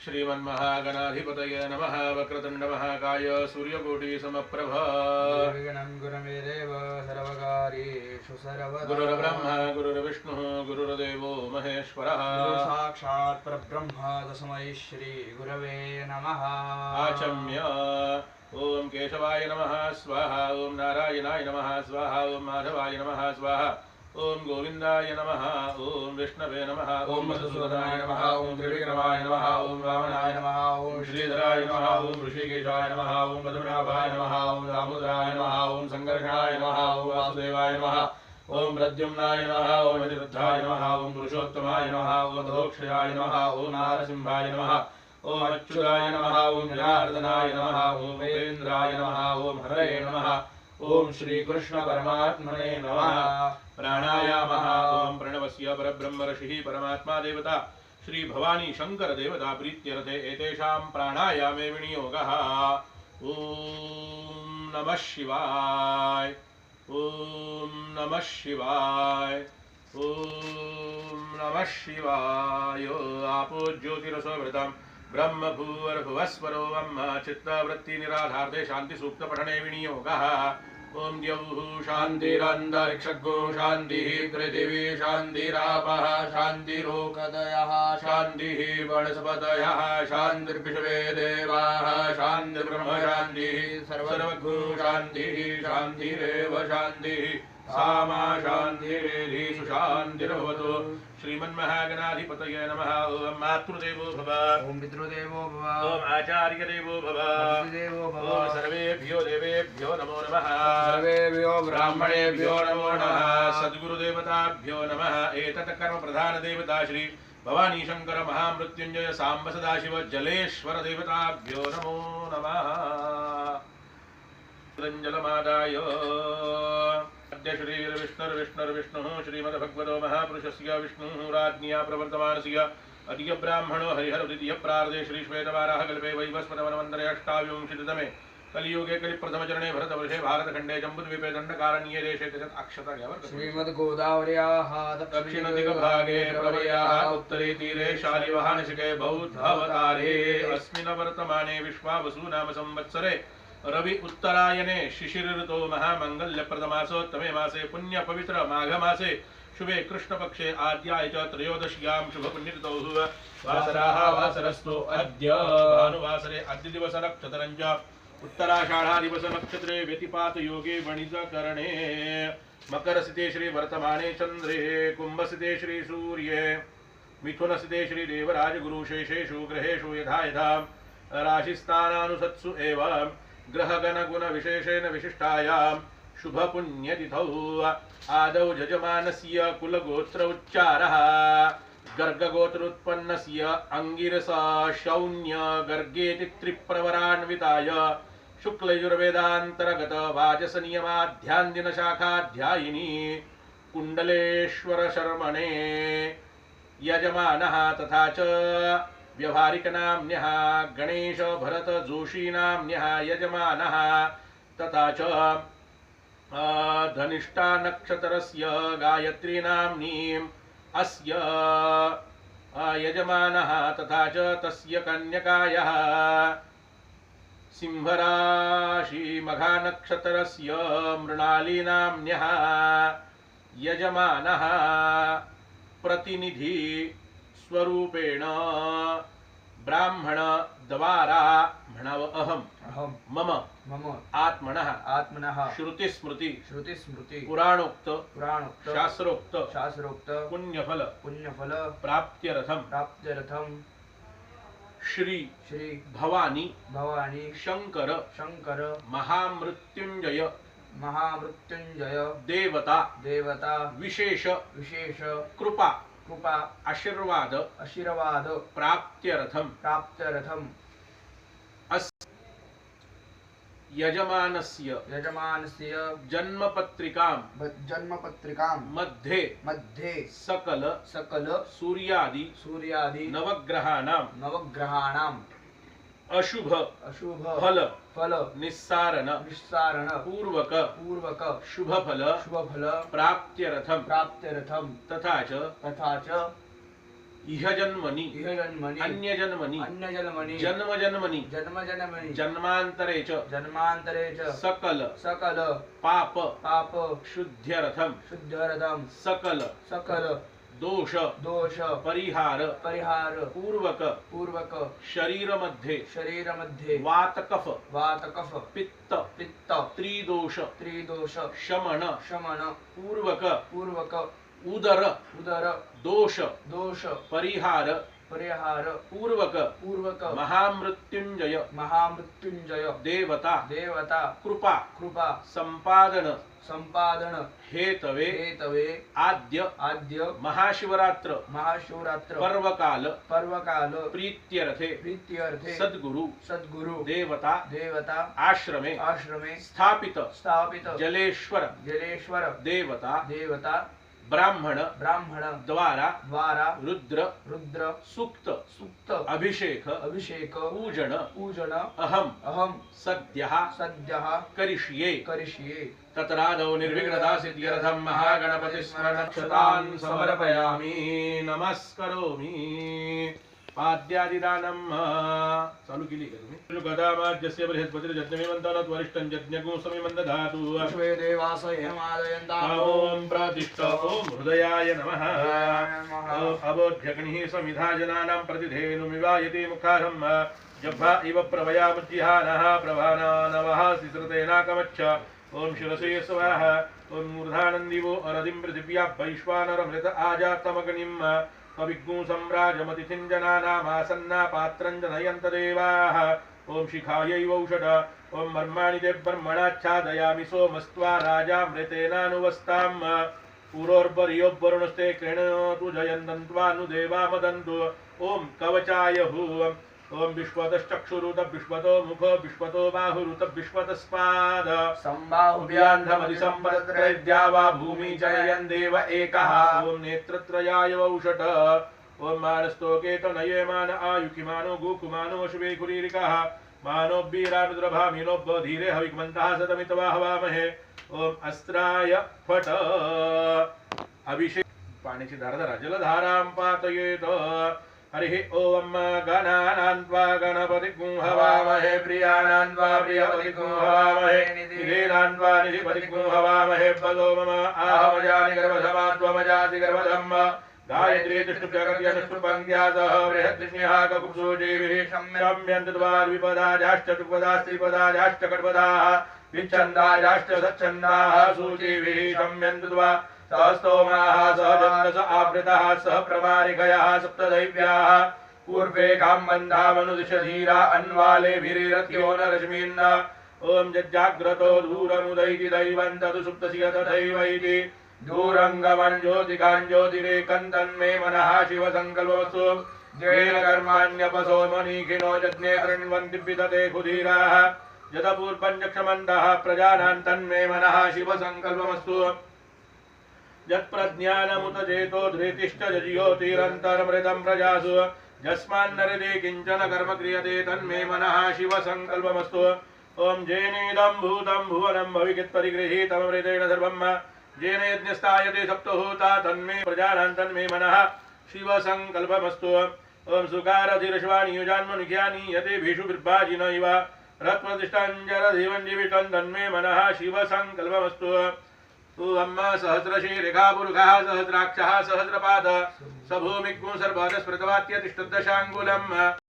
श्रीमन्महागणाधिपतये नमः। वक्रतुण्ड महाकाय सूर्यकोटि समप्रभ। निर्विघ्नं गुरुमे देव सर्वकार्येषु सर्वदा। गुरुर्ब्रह्मा गुरुर्विष्णुः गुरुर्देवो महेश्वरः। गुरु साक्षात् परब्रह्म तस्मै श्री गुरवे नमः। आचम्य ओम केशवाय नमः स्वाहा। ओम नारायणाय नमः स्वाहा। ओम माधवाय नमः स्वाहा। ओम गोविंदाय नमः। ओम विष्णवे नमः। ओम मधुसूदनाय नमः। ओम त्रिविक्रमाय नमः। ओम वामनाय नमः। ओम श्रीधराय नमः। ओम ऋषिकेशाय नमः। ओम पद्मनाभाय नमः। ओम दामोदराय नमः। ओम संकर्षणाय नमः। ओम वासुदेवाय नमः। ओम प्रद्युम्नाय नमः। ओम अनिरुद्धाय नमः। ओम पुरुषोत्तमाय नमः। ओम दोक्षयाय नमः। ओम नारसिंहाय नमः। ओम अच्युताय नमः। ओम जनार्दनाय नमः। ओम वेन्द्राय नमः। ओम हरये नमः। ओम श्री कृष्ण परमात्मने नमः। प्राणायामः। ओम प्रणवस्य परब्रह्म ऋषिः परमात्मा देवता श्री भवानी शंकर देवता प्रीत्यर्थे एतेषां प्राणायामे विनियोगः। ओम नमः शिवाय। ओम नमः शिवाय। ओम नमः शिवाय। आपो ज्योतिरसोवृतम् ब्रह्म भूर्भुवस्वरो ब्रह्म चित्तवृत्ति निराधार्थे शांति सूक्त पठने विनियोगः। ओम द्यौः शान्तिरन्तरिक्षगो शान्तिः पृथिवी शान्तिरापः शान्तिरोकदयः शान्तिः वनस्पतयः शान्तिर्विश्वे देवाः शान्तिर्ब्रह्म शान्तिः सर्वभू शान्तिः शान्तिरेव शान्तिः सामा शान्तिरेधि सुशान्तिर्भवतु। श्रीमन्महागणाधिपतये नमः। ओम मातृदेवो भव। ओम पितृदेवो भव। ओम आचार्यदेवो भव। देवो भव। ओम सर्वेभ्यो देवेभ्यो नमो नमः। सर्वेभ्यो ब्राह्मणेभ्यो नमो नमः। सद्गुरुदेवताभ्यो नमः। एतत् कर्म प्रधान देवता श्री भवानी शंकर महामृत्युंजय सांब सदाशिव जलेश्वर देवताभ्यो नमो नमः। जलमादाय अद्य श्रीर्विष्णुर्विष्णुर्विष्णुः श्रीमद्भगवतो महापुरुषस्य विष्णुः राज्ञा प्रवर्तमानस्य अद्य ब्राह्मणो हरिहर द्वितीय प्रार्धे श्री श्वेतवाराह कल्पे वैवस्वतमन्वन्तरे अष्टाविंशतितमे कलियुगे कलिप्रथमचरणे भरतवर्षे भारतखण्डे जम्बूद्वीपे दण्डकारण्ये देशे अक्षता श्रीमद्गोदावर्याः दक्षिणदिग्भागे प्रवयाः उत्तरे तीरे शालिवाहनशिखे बौद्धावतारे अस्मिन् वर्तमाने विश्वावसु नाम संवत्सरे रवि उत्तरायणे शिशिर ऋतो महामंगल्यप्रदमासोत्तमे मासे पुण्य पवित्र माघ मासे शुभे कृष्णपक्षे आद्याय च त्रयोदश्यां शुभ पुण्यतिथौ वासराः वासरस्तु अद्य भानुवासरे अद्य दिवस नक्षत्रञ्च उत्तराषाढा दिवस नक्षत्रे व्यतिपात योगे वणिजकरणे मकरस्थिते श्री वर्तमाने चंद्रे कुंभस्थिते श्री सूर्ये मिथुनस्थिते श्री देवराज गुरुशेषेषु ग्रहेषु यथा यथा राशिस्थानानुसत्सु एवं ग्रहगण गुण विशेषेण विशिष्टायां शुभ पुण्यतिथौ आदौ यजमानस्य कुलगोत्र उच्चारः गर्गगोत्रोत्पन्नस्य अंगिरसा शौन्य गर्गेति त्रिप्रवरान्विताय शुक्लयजुर्वेदान्तर्गत वाचस नियमाध्यान्दिन शाखाध्यायिनी कुण्डलेश्वर शर्मणे यजमानः तथा च व्यवहारिक नाम्न्यः गणेश भरत जोशी नाम्न्यः यजमानः तथा च धनिष्ठा नक्षत्रस्य गायत्री नाम्नीम् अस्य यजमानः तथा च तस्य कन्यकायाः सिंहराशि मघा नक्षत्रस्य मृणाली नाम्न्यः यजमानः प्रतिनिधि स्वरूपेण ब्राह्मण द्वारा म्हणव अहम मम आत्मनः श्रुति स्मृति पुराणोक्त शास्त्रोक्त पुण्यफल प्राप्त्यर्थम श्री भवानी शंकर महामृत्युंजय देवता विशेष कृपा आशीर्वाद प्राप्त्यर्थम यजमानस्य जन्मपत्रिकां मध्ये सकल सूर्यादि नवग्रहाणां अशुभ फल निस्सारण पूर्वक शुभ फल प्राप्त्यर्थम तथा च इह जन्मनि इह जन्मनि अन्य जन्मनि अन्य जन्मनि जन्म जन्मनि जन्म जन्मनि जन्मांतरे च जन्मांतरे च सकल सकल पाप पाप शुद्ध्यर्थम शुद्ध्यर्थम सकल सकल दोष दोष परिहार परिहार पूर्वक पूर्वक शरीर मध्ये शरीर मध्ये वात कफ वात कफ पित्त पित्त त्रिदोष त्रिदोष शमन शमन पूर्वक पूर्वक उदर उदर दोष दोष परिहार परिहार पूर्वक पूर्वक महामृत्युंजय महामृत्युंजय देवता देवता कृपा कृपा संपादन संपादन हेतवे हेतवे आद्य आद्य महाशिवरात्र महाशिवरात्र पर्वकाल पर्वकाल प्रीत्यर्थे प्रीत्यर्थे सद्गुरु सद्गुरु देवता देवता आश्रमे आश्रमे स्थापित स्थापित जलेश्वर जलेश्वर देवता देवता ब्राह्मण ब्राह्मण द्वारा द्वारा रुद्र रुद्र सुक्त सुक्त अभिषेक अभिषेक पूजन पूजन अहम अहम सद्यः सद्यः करिष्ये करिष्ये तत्रादौ निर्विघ्नता सिद्ध्यर्थं महागणपति स्मरणक्षतान् समर्पयामि नमस्करोमि पाद्यादिदानं चालू केली का तुम्ही गदामाज्यस्य बृहस्पतिर्यज्ञमेवन्तनत् वरिष्ठं यज्ञगुं समिमन्दधातु विश्वे देवास हेमादयन्ताः ॐ प्रतिष्ठ ॐ हृदयाय नमः अबोध्यग्निः समिधा जनानां प्रतिधेनुमिवायति मुखारं जह्वा इव प्रभयामुज्जिहानः प्रभानानवः सिसृतेनाकमच्छ ॐ शिरसे स्वाहा ॐ मूर्धानन्दिवो अरदिं पृथिव्या वैश्वानरमृत आजातमग्निं कविग्गुं सम्राजमतिथिं जनानामासन्ना पात्रं जनयन्त देवाः ॐ शिखायैवौषध ॐ मर्माणि ते ब्रह्मणाच्छादयामि सोमस्त्वा राजामृतेनानुवस्ताम् पुरोर्वर्योर्वरुणस्ते कृणोतु जयन्तन्त्वानुदेवा मदन्तु ॐ कवचाय हूम् ॐ विश्वतश्चक्षुरुत विश्वतो मुखो विश्वतो बाहुरुत विश्वतस्पाद सम्बाहुभ्यान्धमधिसम्पदत्रैद्या वा भूमि जनयन् देव एकः ॐ नेत्रत्रयाय वौषट ॐ मानस्तोकेतनयेमान आयुकिमानो गोकुमानो शुभे कुरीरिकः मानोब्बीरानुद्रभामिनो धीरे हविक्मन्तः सतमित्वा हवामहे ॐ अस्त्राय फट अभिषेक पाण्याची धारधारा जलधारां पातयेत हरिः ॐ गणानान्त्वा गणपतिं हवामहे प्रियाणान्त्वा प्रियपतिं हवामहे निधीनान्त्वा निधिपतिं हवामहे पदो मम आहमजानि गर्भधमा त्वमजासि गर्भधम् गायत्री तिष्ठुप्यगत्यनुष्ठुपङ्क्त्या सह बृहद्विष्ण्यः ककुब्सोजीभिः शम्यन्तद्वाद्विपदाजाश्च त्रिपदास्त्रिपदाजाश्च कट्पदाः विच्छन्दाजाश्च सच्छन्दाः सूचीभिः शम्यन्तद्वा सहस्तोमाः सहजन्नस आवृतः सह प्रमारिकयः सप्तदैव्याः पूर्वे काम्बन्धामनुदिशधीरा अन्वालेभिरिरत्यो न रश्मीन्न ॐ जज्जाग्रतो दूरमुदैति दैवं तदु सुप्तस्य तथैवैति दूरङ्गमन् ज्योतिकान् ज्योतिरेकं तन्मे मनः शिवसङ्कल्पवस्तु जयेन कर्माण्यपसो मनीखिनो यज्ञे कृण्वन्ति विदते खुधीराः यदपूर्वञ्चक्षमन्तः प्रजानां तन्मे मनः शिवसङ्कल्पमस्तु यत्प्रज्ञानमुत चेतो धृतिश्च जज्योतिरन्तरमृतं प्रजासु यस्मान्नरदे किञ्चन कर्म क्रियते तन्मे मनः शिवसङ्कल्पमस्तु ॐ जेनेदं भूतं भुवनं भविकित्परिगृहीतममृतेन सर्वं जेन यज्ञस्तायते सप्तहोता तन्मे प्रजानां तन्मे मनः शिवसङ्कल्पमस्तु ॐ सुकारधिरश्वानि युजान्मनुख्यानि यतेभिषु बिर्भाजिन इव रत्प्रतिष्ठाञ्जरधिवं जीवितं तन्मे मनः शिवसङ्कल्पमस्तु अम्मा सहस्रशीरिखा पुरुषः सहस्राक्षः सहस्रपाद स भूमिग्गुं सर्वतः स्मृतवाक्यतिष्ठदशाङ्गुलम्